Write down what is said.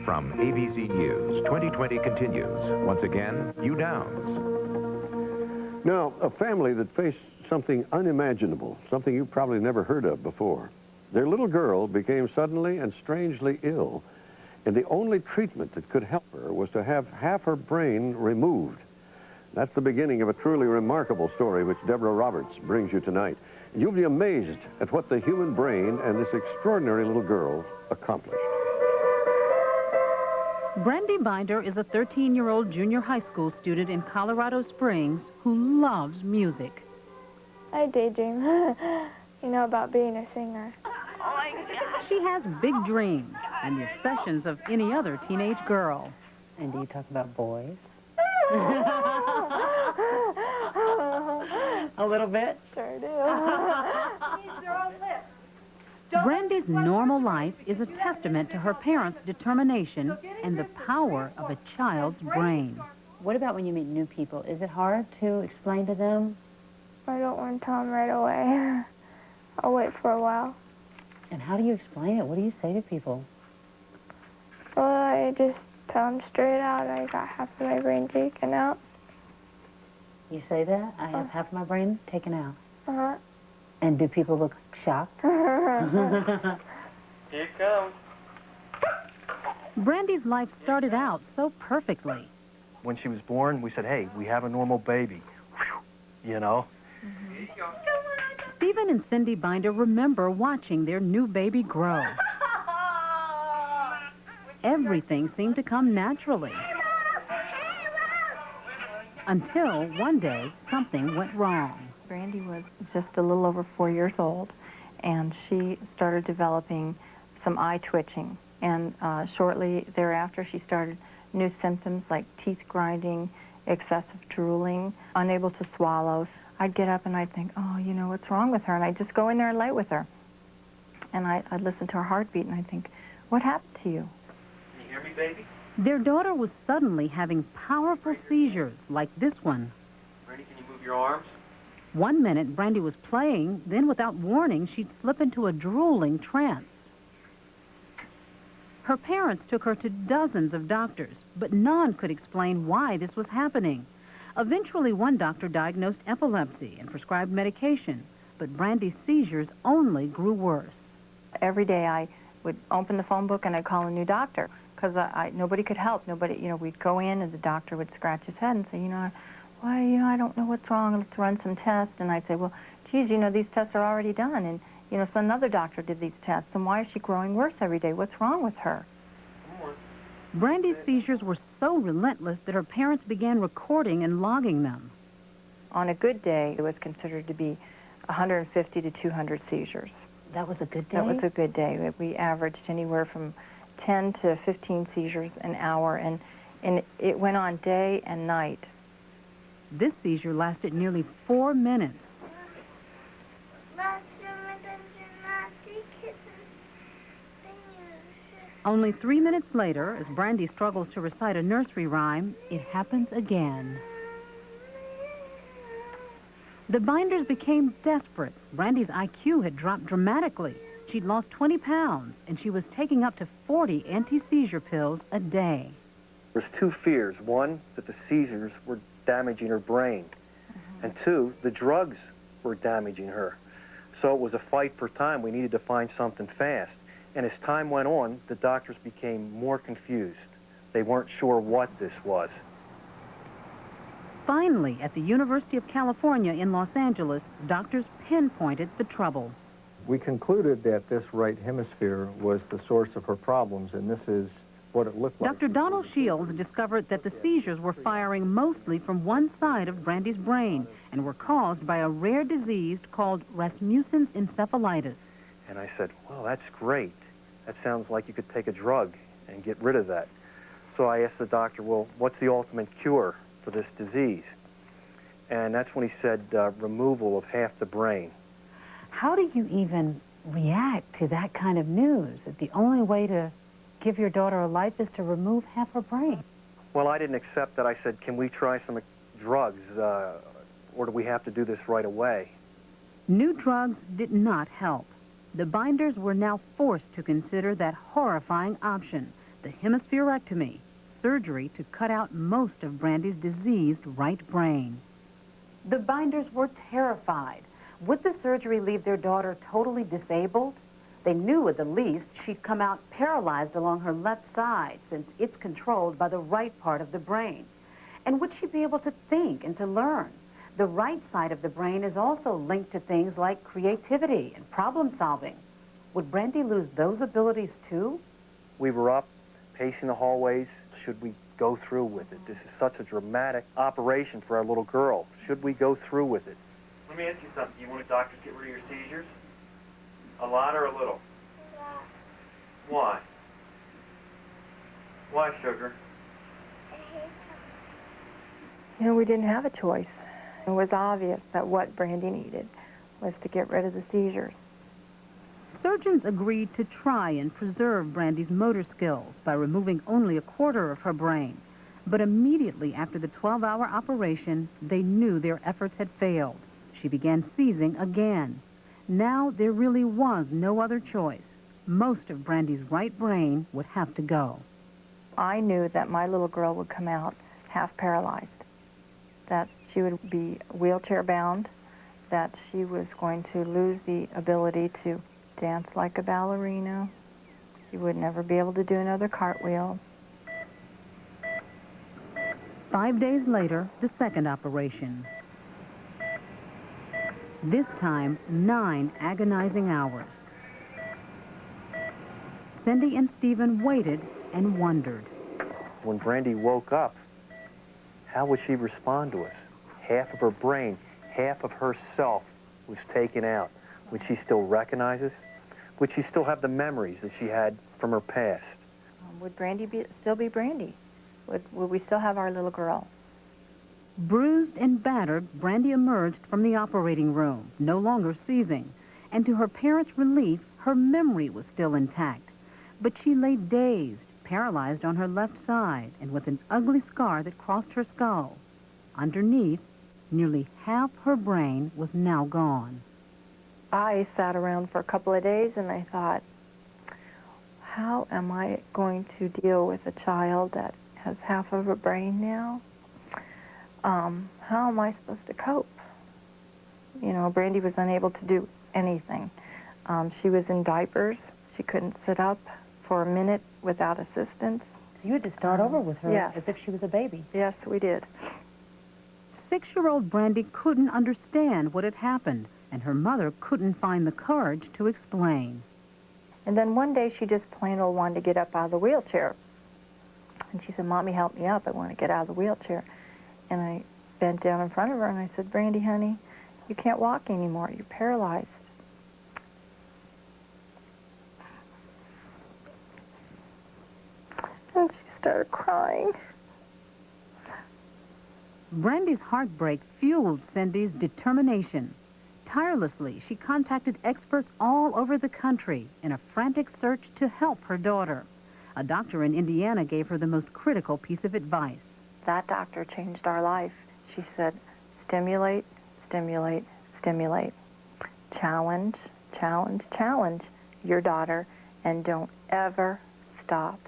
From ABC News, 2020 continues. Once again, Hugh Downs. Now, a family that faced something unimaginable, something you probably never heard of before. Their little girl became suddenly and strangely ill, and the only treatment that could help her was to have half her brain removed. That's the beginning of a truly remarkable story which Deborah Roberts brings you tonight. You'll be amazed at what the human brain and this extraordinary little girl accomplished. Brandy Binder is a 13-year-old junior high school student in Colorado Springs who loves music. I daydream, about being a singer. She has big dreams and the obsessions of any other teenage girl. And do you talk about boys? A little bit? Sure do. Brandy's normal life is a testament to her parents' determination and the power of a child's brain. What about when you meet new people? Is it hard to explain to them? I don't want to tell them right away. I'll wait for a while. And how do you explain it? What do you say to people? Well, I just tell them straight out I got half of my brain taken out. You say that? I have half my brain taken out. Uh-huh. And do people look shocked? Here it comes. Brandy's life started out so perfectly. When she was born, we said, hey, we have a normal baby. Whew. You know? Here you go. Stephen and Cindy Binder remember watching their new baby grow. Everything seemed to come naturally. Until one day, something went wrong. Brandy was just a little over 4 years old, and she started developing some eye twitching. And shortly thereafter, she started new symptoms like teeth grinding, excessive drooling, unable to swallow. I'd get up and I'd think, oh, what's wrong with her? And I'd just go in there and lay with her. And I'd listen to her heartbeat, and I'd think, what happened to you? Can you hear me, baby? Their daughter was suddenly having powerful seizures like this one. Brandy, can you move your arms? 1 minute, Brandy was playing, then without warning, she'd slip into a drooling trance. Her parents took her to dozens of doctors, but none could explain why this was happening. Eventually, one doctor diagnosed epilepsy and prescribed medication, but Brandy's seizures only grew worse. Every day I would open the phone book and I'd call a new doctor because nobody could help. Nobody, we'd go in and the doctor would scratch his head and say, I don't know what's wrong. Let's run some tests. And I'd say, well, geez, these tests are already done. And, so another doctor did these tests. And why is she growing worse every day? What's wrong with her? Brandy's seizures were so relentless that her parents began recording and logging them. On a good day, it was considered to be 150 to 200 seizures. That was a good day? That was a good day. We averaged anywhere from 10 to 15 seizures an hour, and it went on day and night. This seizure lasted nearly 4 minutes. Only 3 minutes later, as Brandy struggles to recite a nursery rhyme, it happens again. The Binders became desperate. Brandy's IQ had dropped dramatically. She'd lost 20 pounds, and she was taking up to 40 anti-seizure pills a day. There's two fears. One, that the seizures were damaging her brain. And two, the drugs were damaging her. So it was a fight for time. We needed to find something fast. And as time went on, the doctors became more confused. They weren't sure what this was. Finally, at the University of California in Los Angeles, doctors pinpointed the trouble. We concluded that this right hemisphere was the source of her problems, and this is what it looked like. Dr. Donald Shields discovered that the seizures were firing mostly from one side of Brandy's brain and were caused by a rare disease called Rasmussen's encephalitis. And I said, well, that's great. That sounds like you could take a drug and get rid of that. So I asked the doctor, well, what's the ultimate cure for this disease? And that's when he said removal of half the brain. How do you even react to that kind of news? That the only way to give your daughter a life is to remove half her brain? Well, I didn't accept that. I said, can we try some drugs, or do we have to do this right away? New drugs did not help. The Binders were now forced to consider that horrifying option. the hemispherectomy, surgery to cut out most of Brandy's diseased right brain. The Binders were terrified. Would the surgery leave their daughter totally disabled? They knew at the least she'd come out paralyzed along her left side, since it's controlled by the right part of the brain. And would she be able to think and to learn? The right side of the brain is also linked to things like creativity and problem solving. Would Brandy lose those abilities too? We were up, pacing the hallways. Should we go through with it? This is such a dramatic operation for our little girl. Should we go through with it? Let me ask you something. Do you want a doctor to get rid of your seizures? A lot or a little? Why? Why, sugar? You know, we didn't have a choice. It was obvious that what Brandy needed was to get rid of the seizures. Surgeons agreed to try and preserve Brandy's motor skills by removing only a quarter of her brain. But immediately after the 12-hour operation, they knew their efforts had failed. She began seizing again. Now there really was no other choice. Most of Brandy's right brain would have to go. I knew that my little girl would come out half paralyzed, that she would be wheelchair bound, that she was going to lose the ability to dance like a ballerina. She would never be able to do another cartwheel. 5 days later, the second operation. This time, 9 agonizing hours. Cindy and Stephen waited and wondered. When Brandy woke up, how would she respond to us? Half of her brain, half of herself was taken out. Would she still recognize us? Would she still have the memories that she had from her past? Would Brandy still be Brandy? Would we still have our little girl? Bruised and battered, Brandy emerged from the operating room, no longer seizing. And to her parents' relief, her memory was still intact. But she lay dazed, paralyzed on her left side, and with an ugly scar that crossed her skull. Underneath, nearly half her brain was now gone. I sat around for a couple of days and I thought, how am I going to deal with a child that has half of a brain now? How am I supposed to cope? You know, Brandy was unable to do anything. She was in diapers. She couldn't sit up for a minute without assistance. So you had to start over with her yes. as if she was a baby. Yes, we did. 6-year-old Brandy couldn't understand what had happened, and her mother couldn't find the courage to explain. And then one day she just plain old wanted to get up out of the wheelchair. And she said, Mommy, help me up. I want to get out of the wheelchair. And I bent down in front of her and I said, Brandy, honey, you can't walk anymore. You're paralyzed. And she started crying. Brandy's heartbreak fueled Cindy's determination. Tirelessly, she contacted experts all over the country in a frantic search to help her daughter. A doctor in Indiana gave her the most critical piece of advice. That doctor changed our life. She said, stimulate, stimulate, stimulate. Challenge, challenge, challenge your daughter, and don't ever stop.